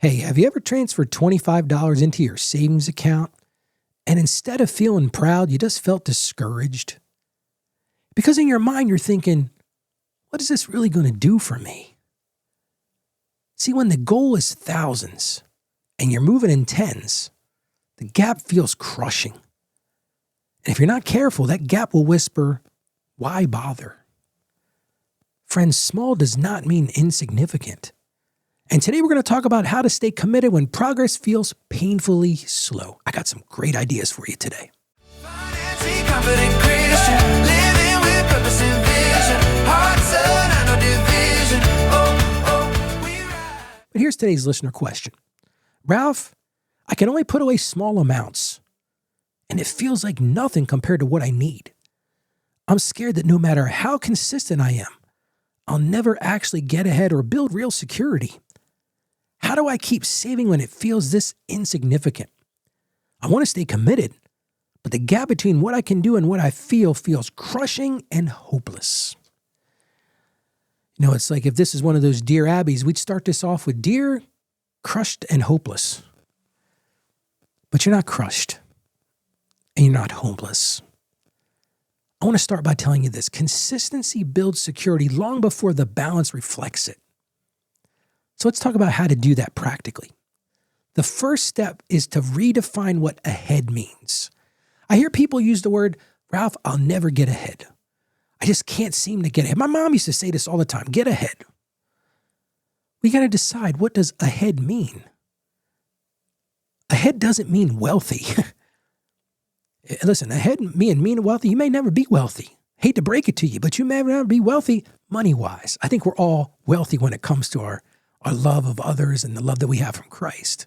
Hey, have you ever transferred $25 into your savings account and instead of feeling proud, you just felt discouraged? Because in your mind, you're thinking, what is this really going to do for me? See, when the goal is thousands and you're moving in tens, the gap feels crushing. And if you're not careful, that gap will whisper, why bother? Friends, small does not mean insignificant. And today we're going to talk about how to stay committed when progress feels painfully slow. I got some great ideas for you today. But here's today's listener question. Ralph, I can only put away small amounts, and it feels like nothing compared to what I need. I'm scared that no matter how consistent I am, I'll never actually get ahead or build real security. How do I keep saving when it feels this insignificant? I want to stay committed, but the gap between what I can do and what I feel feels crushing and hopeless. You know, it's like if this is one of those Dear Abbeys, we'd start this off with Dear, crushed and hopeless. But you're not crushed, and you're not hopeless. I want to start by telling you this. Consistency builds security long before the balance reflects it. So let's talk about how to do that practically. The first step is to redefine what ahead means. I hear people use the word, Ralph, I'll never get ahead. I just can't seem to get ahead. My mom used to say this all the time, get ahead. We got to decide, what does ahead mean? Ahead doesn't mean wealthy. Listen, ahead mean wealthy. You may never be wealthy. Hate to break it to you, but you may never be wealthy money-wise. I think we're all wealthy when it comes to our love of others and the love that we have from Christ.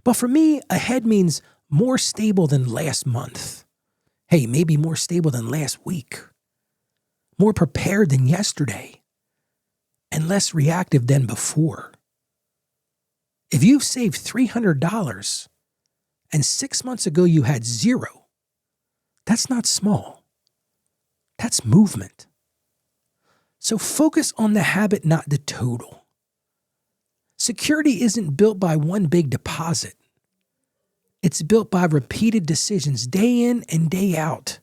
But for me, ahead means more stable than last month. Hey, maybe more stable than last week. More prepared than yesterday. And less reactive than before. If you've saved $300 and 6 months ago you had zero, that's not small. That's movement. So focus on the habit, not the total. Security isn't built by one big deposit. It's built by repeated decisions day in and day out.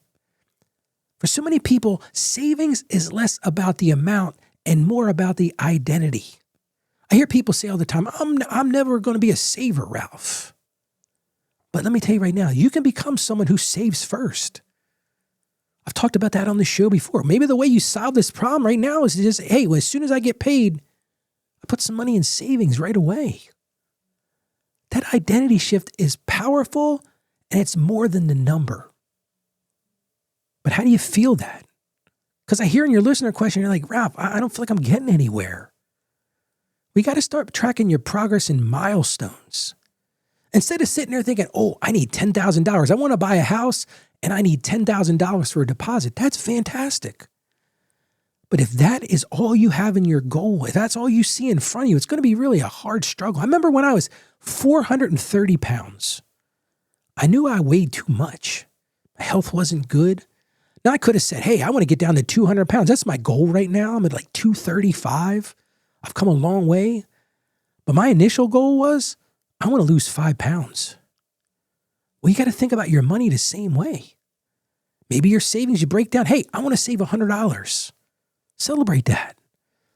For so many people, savings is less about the amount and more about the identity. I hear people say all the time, I'm never going to be a saver, Ralph. But let me tell you right now, you can become someone who saves first. I've talked about that on the show before. Maybe the way you solve this problem right now is to just, hey, well, as soon as I get paid, I put some money in savings right away. That identity shift is powerful, and it's more than the number. But how do you feel that? Because I hear in your listener question, you're like, Ralph, I don't feel like I'm getting anywhere. We got to start tracking your progress in milestones. Instead of sitting there thinking, oh, I need $10,000. I want to buy a house, and I need $10,000 for a deposit. That's fantastic. But if that is all you have in your goal, if that's all you see in front of you, it's going to be really a hard struggle. I remember when I was 430 pounds, I knew I weighed too much. My health wasn't good. Now I could have said, hey, I want to get down to 200 pounds. That's my goal right now. I'm at like 235. I've come a long way. But my initial goal was, I want to lose 5 pounds. Well, you got to think about your money the same way. Maybe your savings, you break down, hey, I want to save $100. Celebrate that.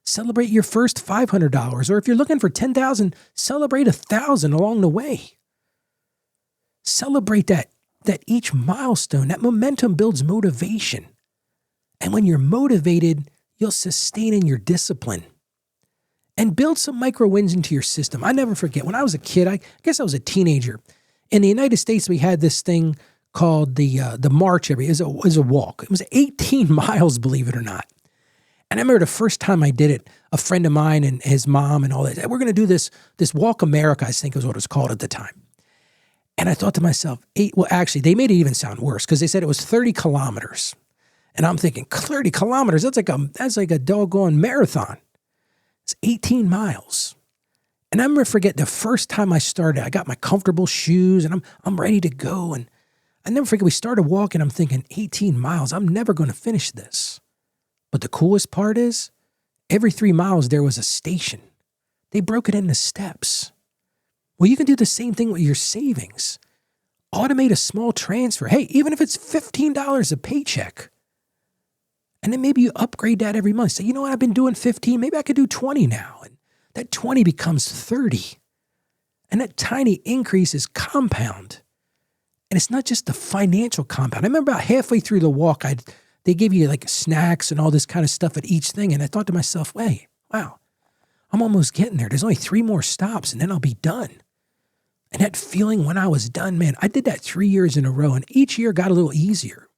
Celebrate your first $500. Or if you're looking for $10,000, celebrate $1,000 along the way. Celebrate that each milestone, that momentum builds motivation. And when you're motivated, you'll sustain in your discipline. And build some micro wins into your system. I never forget, when I was a kid, I guess I was a teenager. In the United States, we had this thing called the march. It was a walk. It was 18 miles, believe it or not. And I remember the first time I did it, a friend of mine and his mom and all that, we're going to do this Walk America, I think was what it was called at the time. And I thought to myself, actually, they made it even sound worse because they said it was 30 kilometers. And I'm thinking, 30 kilometers, that's like a doggone marathon. It's 18 miles. And I never forget the first time I started, I got my comfortable shoes and I'm ready to go. And I never forget, we started walking, I'm thinking, 18 miles, I'm never going to finish this. But the coolest part is, every 3 miles there was a station. They broke it into steps. Well, you can do the same thing with your savings. Automate a small transfer. Hey, even if it's $15 a paycheck. And then maybe you upgrade that every month. Say, you know what, I've been doing 15, maybe I could do 20 now. And that 20 becomes 30. And that tiny increase is compound. And it's not just the financial compound. I remember about halfway through the walk, they gave you like snacks and all this kind of stuff at each thing. And I thought to myself, hey, wow, I'm almost getting there. There's only 3 more stops and then I'll be done. And that feeling when I was done, man, I did that 3 years in a row and each year got a little easier.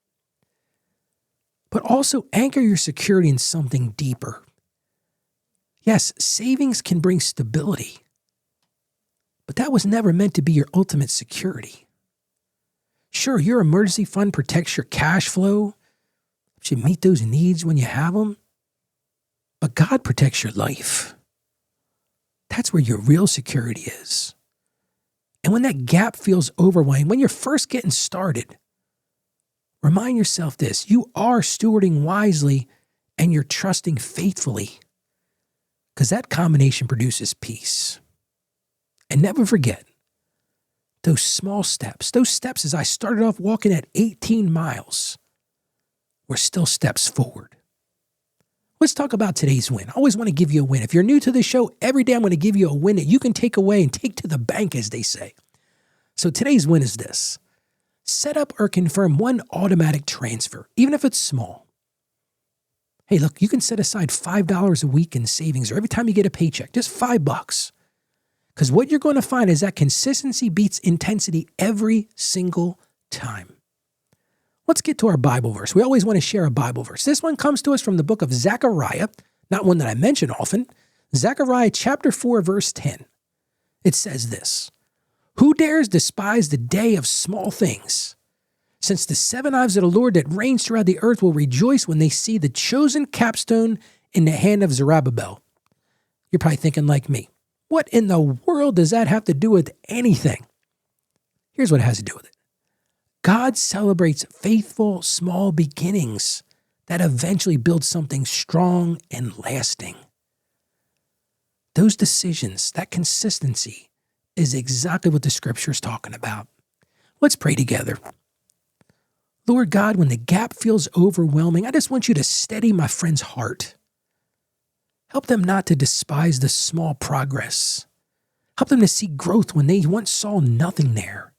But also anchor your security in something deeper. Yes, savings can bring stability, but that was never meant to be your ultimate security. Sure, your emergency fund protects your cash flow, should meet those needs when you have them, but God protects your life. That's where your real security is. And when that gap feels overwhelming, when you're first getting started, remind yourself this: you are stewarding wisely and you're trusting faithfully, because that combination produces peace. And never forget those small steps. Those steps, as I started off walking at 18 miles, were still steps forward. Let's talk about today's win. I always want to give you a win. If you're new to the show, every day I'm going to give you a win that you can take away and take to the bank, as they say. So today's win is this: set up or confirm one automatic transfer, even if it's small. Hey, look, you can set aside $5 a week in savings, or every time you get a paycheck, just $5. Because what you're going to find is that consistency beats intensity every single time. Let's get to our Bible verse. We always want to share a Bible verse. This one comes to us from the book of Zechariah, not one that I mention often. Zechariah chapter 4, verse 10. It says this: "Who dares despise the day of small things? Since the 7 eyes of the Lord that reigns throughout the earth will rejoice when they see the chosen capstone in the hand of Zerubbabel." You're probably thinking like me, what in the world does that have to do with anything? Here's what it has to do with it. God celebrates faithful small beginnings that eventually build something strong and lasting. Those decisions, that consistency, is exactly what the scripture is talking about. Let's pray together. Lord God, when the gap feels overwhelming, I just want you to steady my friend's heart. Help them not to despise the small progress. Help them to see growth when they once saw nothing there.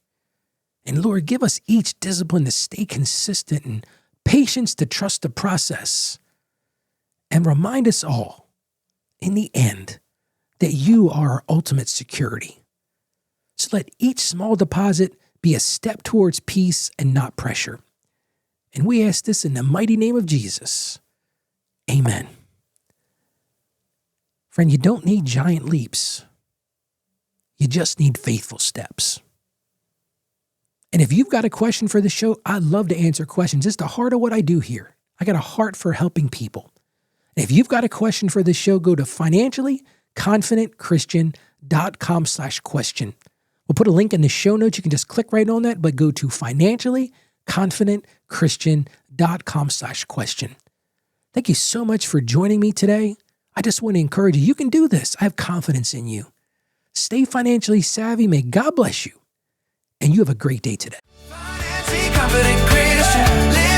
And Lord, give us each discipline to stay consistent and patience to trust the process. And remind us all, in the end, that you are our ultimate security. So let each small deposit be a step towards peace and not pressure. And we ask this in the mighty name of Jesus. Amen. Friend, you don't need giant leaps. You just need faithful steps. And if you've got a question for the show, I'd love to answer questions. It's the heart of what I do here. I got a heart for helping people. And if you've got a question for the show, go to financiallyconfidentchristian.com/question. We'll put a link in the show notes. You can just click right on that, but go to financiallyconfidentchristian.com/question. Thank you so much for joining me today. I just want to encourage you. You can do this. I have confidence in you. Stay financially savvy. May God bless you. And you have a great day today. Financially confident Christian.